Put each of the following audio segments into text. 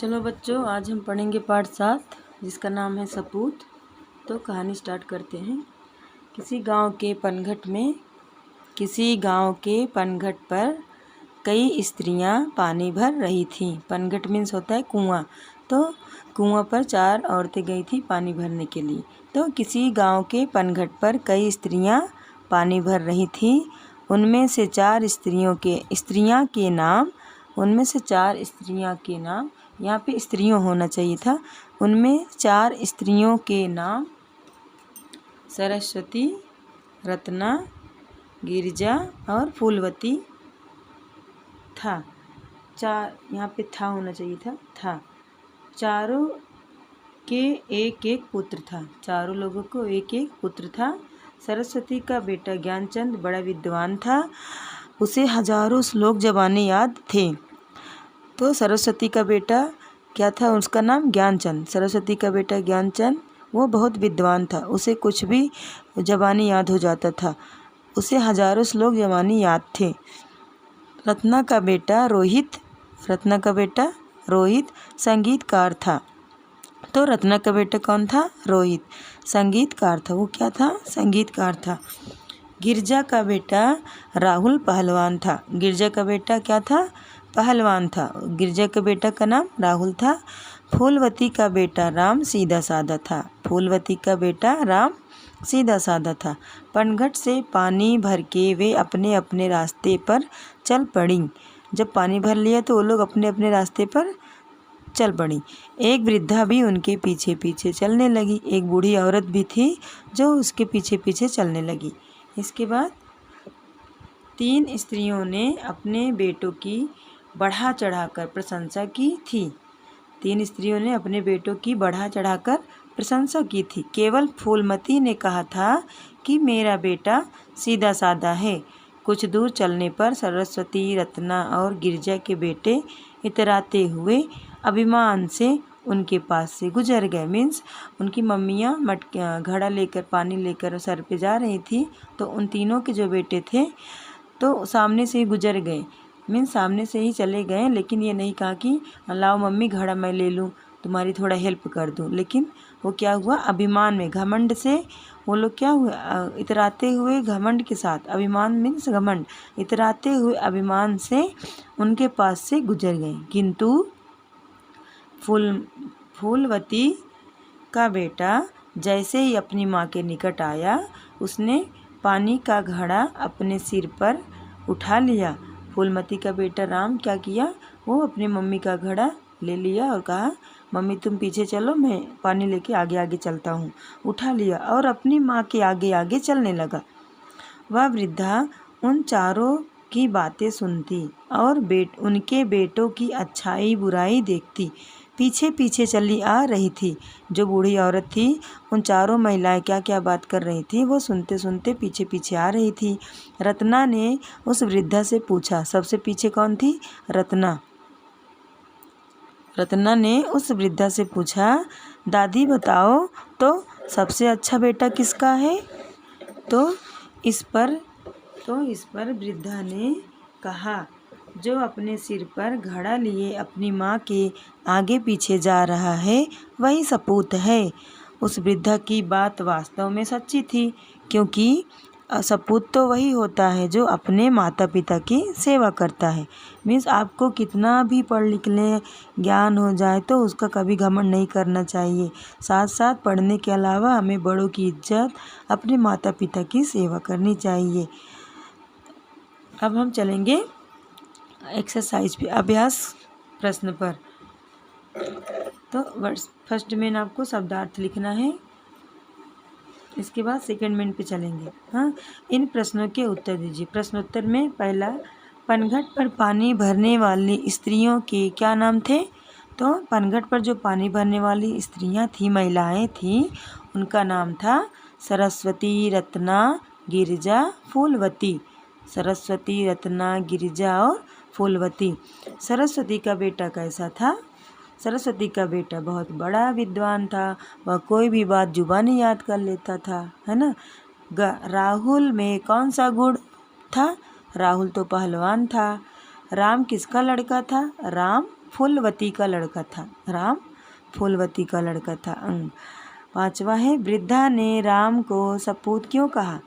चलो बच्चों, आज हम पढ़ेंगे पाठ 7 जिसका नाम है सपूत। तो कहानी स्टार्ट करते हैं। किसी गांव के पनघट पर कई स्त्रियां पानी भर रही थीं। पनघट मीन्स होता है कुआं। तो कुआं पर 4 औरतें गई थी पानी भरने के लिए। तो किसी गांव के पनघट पर कई स्त्रियां पानी भर रही थीं। उनमें से 4 स्त्रियां के नाम यहाँ पे स्त्रियों होना चाहिए था। उनमें 4 स्त्रियों के नाम सरस्वती, रत्ना, गिरिजा और फूलवती था। यहाँ पे था होना चाहिए था। चारों के एक एक पुत्र था। चारों लोगों को एक एक पुत्र था। सरस्वती का बेटा ज्ञानचंद बड़ा विद्वान था। उसे हजारों श्लोक जबानी याद थे। तो सरस्वती का बेटा क्या था? उसका नाम ज्ञानचंद। सरस्वती का बेटा ज्ञानचंद वो बहुत विद्वान था। उसे कुछ भी जबानी याद हो जाता था। उसे हजारों श्लोक जबानी याद थे। रत्ना का बेटा रोहित संगीतकार था। तो रत्ना का बेटा कौन था? रोहित संगीतकार था। वो क्या था? संगीतकार था। गिरजा का बेटा राहुल पहलवान था। गिरजा का बेटा क्या था? पहलवान था। गिरजा के बेटा का नाम राहुल था। फूलवती का बेटा राम सीधा साधा था। पनघट से पानी भर के वे अपने अपने रास्ते पर चल पड़ी। जब पानी भर लिया तो वो लोग अपने अपने रास्ते पर चल पड़ी। एक वृद्धा भी उनके पीछे पीछे चलने लगी। एक बूढ़ी औरत भी थी जो उसके पीछे पीछे चलने लगी। इसके बाद 3 स्त्रियों ने अपने बेटों की बढ़ा चढ़ाकर प्रशंसा की थी। 3 स्त्रियों ने अपने बेटों की बढ़ा चढ़ाकर प्रशंसा की थी। केवल फूलमती ने कहा था कि मेरा बेटा सीधा साधा है। कुछ दूर चलने पर सरस्वती, रत्ना और गिरजा के बेटे इतराते हुए अभिमान से उनके पास से गुजर गए। मीन्स उनकी मम्मियाँ घड़ा लेकर पानी लेकर सर पे जा रही थी। तो उन तीनों के जो बेटे थे तो सामने से ही गुजर गए। मीन्स सामने से ही चले गए, लेकिन ये नहीं कहा कि लाओ मम्मी घड़ा मैं ले लूँ, तुम्हारी थोड़ा हेल्प कर दूँ। लेकिन वो क्या हुआ? अभिमान में, घमंड से वो लोग क्या हुए? इतराते हुए घमंड के साथ, अभिमान मीन्स घमंड, इतराते हुए अभिमान से उनके पास से गुजर गए। किंतु फूलवती का बेटा जैसे ही अपनी माँ के निकट आया, उसने पानी का घड़ा अपने सिर पर उठा लिया। फूलमती का बेटा राम क्या किया? वो अपनी मम्मी का घड़ा ले लिया और कहा, मम्मी तुम पीछे चलो, मैं पानी लेके आगे आगे चलता हूँ। उठा लिया और अपनी माँ के आगे आगे चलने लगा। वह वृद्धा उन चारों की बातें सुनती और उनके बेटों की अच्छाई बुराई देखती पीछे पीछे चली आ रही थी। जो बूढ़ी औरत थी, उन चारों महिलाएं क्या क्या बात कर रही थी वो सुनते सुनते पीछे पीछे आ रही थी। रत्ना ने उस वृद्धा से पूछा। सबसे पीछे कौन थी? रत्ना ने उस वृद्धा से पूछा, दादी बताओ तो सबसे अच्छा बेटा किसका है? तो इस पर वृद्धा ने कहा, जो अपने सिर पर घड़ा लिए अपनी माँ के आगे पीछे जा रहा है वही सपूत है। उस वृद्धा की बात वास्तव में सच्ची थी, क्योंकि सपूत तो वही होता है जो अपने माता पिता की सेवा करता है। मीन्स आपको कितना भी पढ़ लिख लें, ज्ञान हो जाए, तो उसका कभी घमंड नहीं करना चाहिए। साथ साथ पढ़ने के अलावा हमें बड़ों की इज्जत, अपने माता पिता की सेवा करनी चाहिए। अब हम चलेंगे एक्सरसाइज पे, अभ्यास प्रश्न पर। तो फर्स्ट में आपको शब्दार्थ लिखना है। इसके बाद सेकंड मेन पे चलेंगे। हाँ, इन प्रश्नों के उत्तर दीजिए। प्रश्नोत्तर में पहला, पनघट पर पानी भरने वाली स्त्रियों के क्या नाम थे? तो पनघट पर जो पानी भरने वाली स्त्रियां थी, महिलाएं थी, उनका नाम था सरस्वती, रत्ना, गिरिजा, फूलवती। सरस्वती, रत्ना, गिरिजा और फूलवती। सरस्वती का बेटा कैसा था? सरस्वती का बेटा बहुत बड़ा विद्वान था। वह कोई भी बात जुबानी याद कर लेता था, है ना। राहुल में कौन सा गुण था? राहुल तो पहलवान था। राम किसका लड़का था? राम फूलवती का लड़का था। राम फूलवती का लड़का था। 5वां है, वृद्धा ने राम को सपूत क्यों कहा?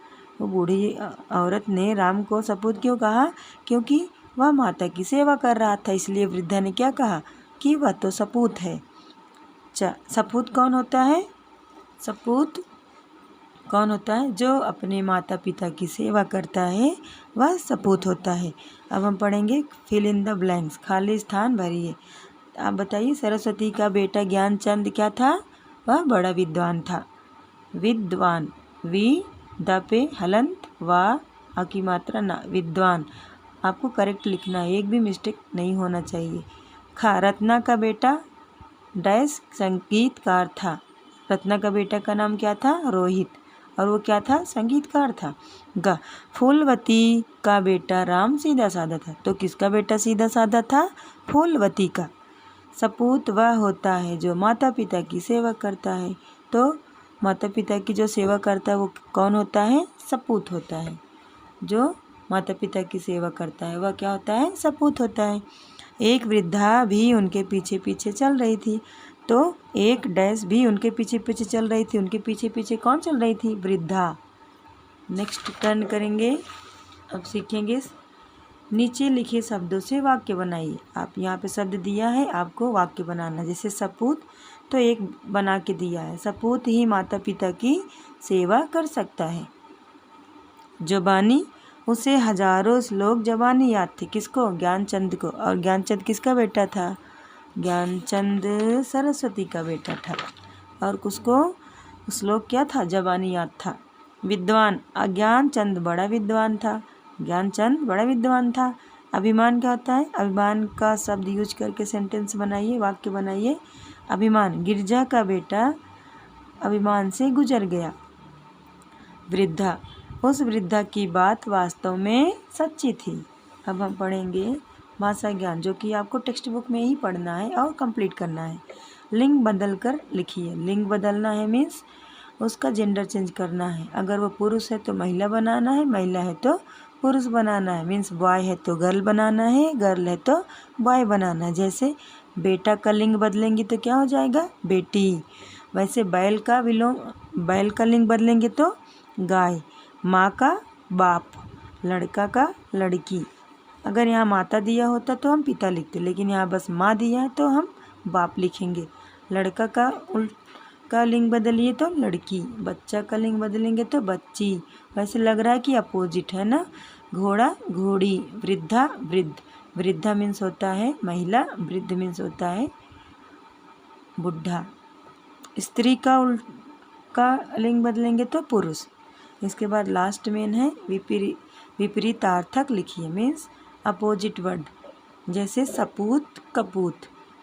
वो बूढ़ी औरत ने राम को सपूत क्यों कहा? क्योंकि वह माता की सेवा कर रहा था, इसलिए वृद्धा ने क्या कहा कि वह तो सपूत है। सपूत कौन होता है? सपूत कौन होता है? जो अपने माता पिता की सेवा करता है वह सपूत होता है। अब हम पढ़ेंगे फिल इन द ब्लैंक्स, खाली स्थान भरिए। आप बताइए, सरस्वती का बेटा ज्ञानचंद क्या था? वह बड़ा विद्वान था। विद्वान, वी द पे हलंत, वा आ की मात्रा ना, विद्वान। आपको करेक्ट लिखना है, एक भी मिस्टेक नहीं होना चाहिए। खा, रत्ना का बेटा डैश संगीतकार था। रत्ना का बेटा का नाम क्या था? रोहित, और वो क्या था? संगीतकार था। ग, फूलवती का बेटा राम सीधा साधा था। तो किसका बेटा सीधा साधा था? फूलवती का। सपूत वह होता है जो माता पिता की सेवा करता है। तो माता पिता की जो सेवा करता है वो कौन होता है? सपूत होता है। जो माता पिता की सेवा करता है वह क्या होता है? सपूत होता है। एक वृद्धा भी उनके पीछे पीछे चल रही थी। तो एक डैश भी उनके पीछे पीछे चल रही थी। उनके पीछे पीछे कौन चल रही थी? वृद्धा। नेक्स्ट टर्न करेंगे। अब सीखेंगे नीचे लिखे शब्दों से वाक्य बनाइए। आप यहाँ पे शब्द दिया है, आपको वाक्य बनाना। जैसे सपूत, तो एक बना के दिया है, सपूत ही माता पिता की सेवा कर सकता है। जुबानी, उसे हजारों श्लोक जबानी याद थे। किसको? ज्ञानचंद को। और ज्ञानचंद किसका बेटा था? ज्ञानचंद सरस्वती का बेटा था। और उसको श्लोक क्या था? जबानी याद था। विद्वान, ज्ञानचंद बड़ा विद्वान था। ज्ञानचंद बड़ा विद्वान था। अभिमान क्या होता है? अभिमान का शब्द यूज करके सेंटेंस बनाइए, वाक्य बनाइए। अभिमान, गिरजा का बेटा अभिमान से गुजर गया। वृद्धा, उस वृद्धा की बात वास्तव में सच्ची थी। अब हम पढ़ेंगे भाषा ज्ञान, जो कि आपको टेक्स्ट बुक में ही पढ़ना है और कंप्लीट करना है। लिंग बदल कर लिखिए। लिंग बदलना है मीन्स उसका जेंडर चेंज करना है। अगर वो पुरुष है तो महिला बनाना है, महिला है तो पुरुष बनाना है। मीन्स बॉय है तो गर्ल बनाना है, गर्ल है तो बॉय बनाना है। जैसे बेटा का लिंग बदलेंगे तो क्या हो जाएगा? बेटी। वैसे बैल का लिंग बदलेंगे तो गाय। माँ का बाप, लड़का का लड़की। अगर यहाँ माता दिया होता तो हम पिता लिखते, लेकिन यहाँ बस माँ दिया है तो हम बाप लिखेंगे। लड़का का लिंग बदलिए तो लड़की, बच्चा का लिंग बदलेंगे तो बच्ची। वैसे लग रहा है कि अपोजिट है ना। घोड़ा घोड़ी, वृद्धा वृद्ध। वृद्धा मीन्स होता है महिला, वृद्ध मीन्स होता है बुढ़ा। स्त्री का लिंग बदलेंगे तो पुरुष। इसके बाद लास्ट में है विपरीतार्थक लिखिए, मीन्स अपोजिट वर्ड। जैसे सपूत कपूत,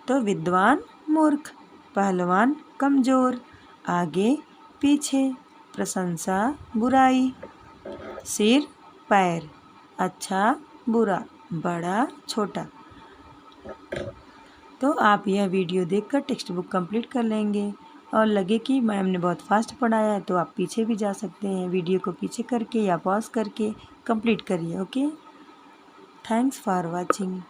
तो विद्वान मूर्ख, पहलवान कमजोर, आगे पीछे, प्रशंसा बुराई, सिर पैर, अच्छा बुरा, बड़ा छोटा। तो आप यह वीडियो देखकर टेक्स्ट बुक कंप्लीट कर लेंगे। और लगे कि मैम ने बहुत फास्ट पढ़ाया है तो आप पीछे भी जा सकते हैं, वीडियो को पीछे करके या पॉज करके कंप्लीट करिए। Okay, thanks for watching.